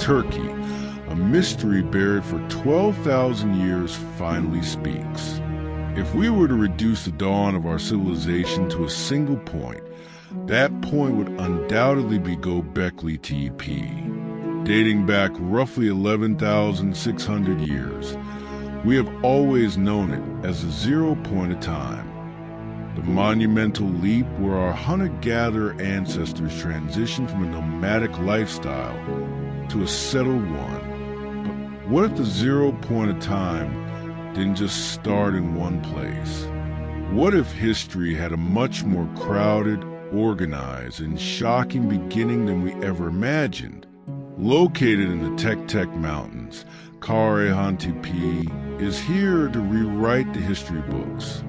Turkey, a mystery buried for 12,000 years finally speaks. If we were to reduce the dawn of our civilization to a single point, that point would undoubtedly be Göbeklitepe. Dating back roughly 11,600 years, we have always known it as the 0 point of time. The monumental leap where our hunter-gatherer ancestors transitioned from a nomadic lifestyle to a settled one. But what if the 0 point of time didn't just start in one place? What if history had a much more crowded, organized, and shocking beginning than we ever imagined? Located in the Tek Mountains, Karahantepe is here to rewrite the history books.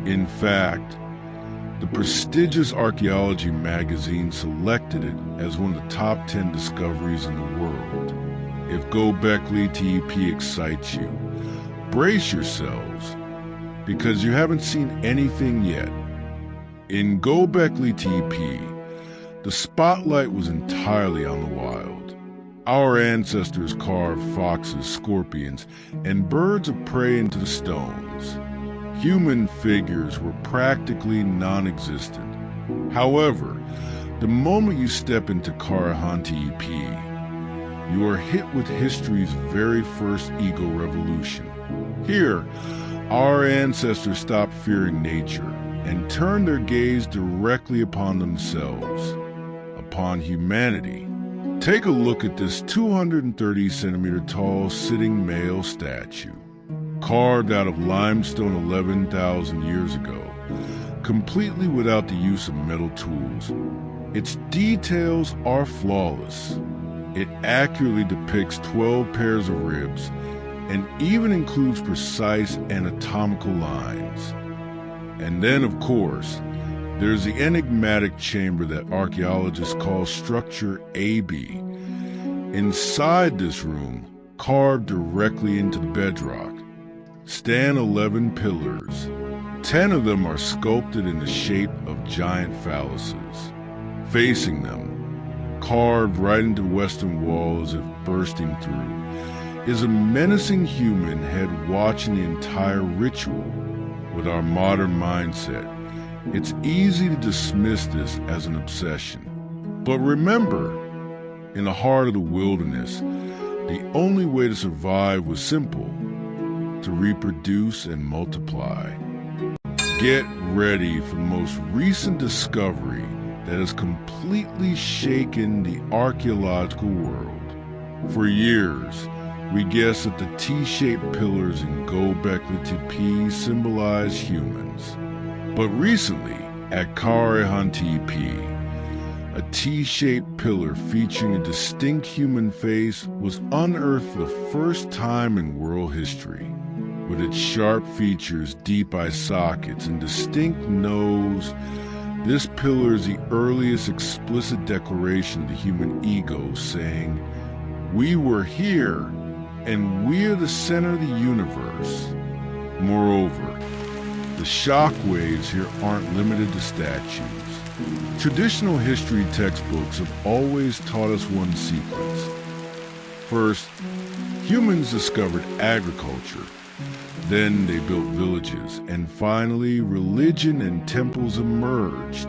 In fact, the prestigious archaeology magazine selected it as one of the top 10 discoveries in the world. If Göbeklitepe excites you, brace yourselves, because you haven't seen anything yet. In Göbeklitepe, the spotlight was entirely on the wild. Our ancestors carved foxes, scorpions, and birds of prey into the stones. Human figures were practically non-existent. However, the moment you step into Karahantepe, you are hit with history's very first ego revolution. Here, our ancestors stopped fearing nature and turned their gaze directly upon themselves, upon humanity. Take a look at this 230-centimeter tall sitting male statue, carved out of limestone 11,000 years ago, completely without the use of metal tools. Its details are flawless. It accurately depicts 12 pairs of ribs and even includes precise anatomical lines. And then, of course, there's the enigmatic chamber that archaeologists call Structure AB. Inside this room, carved directly into the bedrock, stand 11 pillars. 10 of them are sculpted in the shape of giant phalluses. Facing them, carved right into the western wall as if bursting through, is a menacing human head watching the entire ritual. With our modern mindset, it's easy to dismiss this as an obsession. But remember, in the heart of the wilderness, the only way to survive was simple: to reproduce and multiply. Get ready for the most recent discovery that has completely shaken the archaeological world. For years, we guessed that the T-shaped pillars in Göbeklitepe symbolize humans. But recently, at Karahantepe, a T-shaped pillar featuring a distinct human face was unearthed for the first time in world history. With its sharp features, deep eye sockets, and distinct nose, this pillar is the earliest explicit declaration of the human ego, saying, "We were here, and we're the center of the universe." Moreover, the shock waves here aren't limited to statues. Traditional history textbooks have always taught us one sequence. First, humans discovered agriculture. Then they built villages, and finally religion and temples emerged.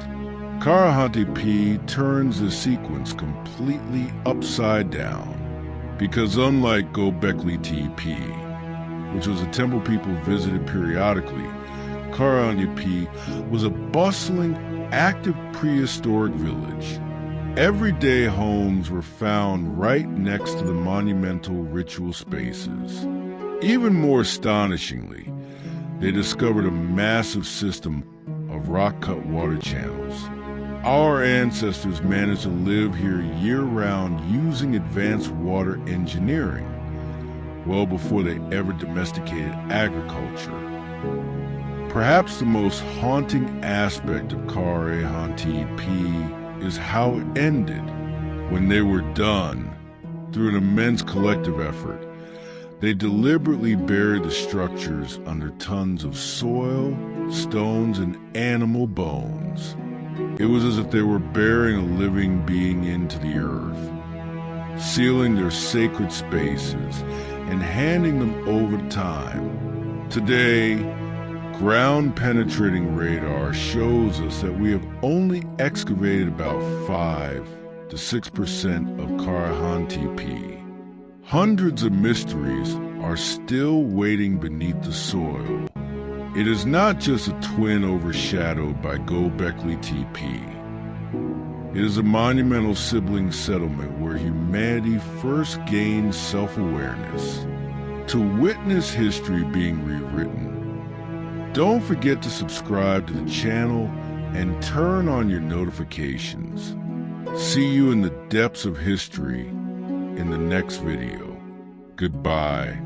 Karahantepe turns the sequence completely upside down, because unlike Göbeklitepe, which was a temple people visited periodically, Karahantepe was a bustling, active prehistoric village. Everyday homes were found right next to the monumental ritual spaces. Even more astonishingly, they discovered a massive system of rock-cut water channels. Our ancestors managed to live here year-round using advanced water engineering, well before they ever domesticated agriculture. Perhaps the most haunting aspect of Karahantepe is how it ended. When they were done, through an immense collective effort, they deliberately buried the structures under tons of soil, stones, and animal bones. It was as if they were burying a living being into the earth. sealing their sacred spaces and handing them over to time. Today, ground-penetrating radar shows us that we have only excavated about 5 to 6% of Karahantepe. Hundreds of mysteries are still waiting beneath the soil. It is not just a twin overshadowed by Göbeklitepe. It is a monumental sibling settlement where humanity first gained self-awareness. To witness history being rewritten, don't forget to subscribe to the channel and turn on your notifications. See you in the depths of history in the next video. Goodbye.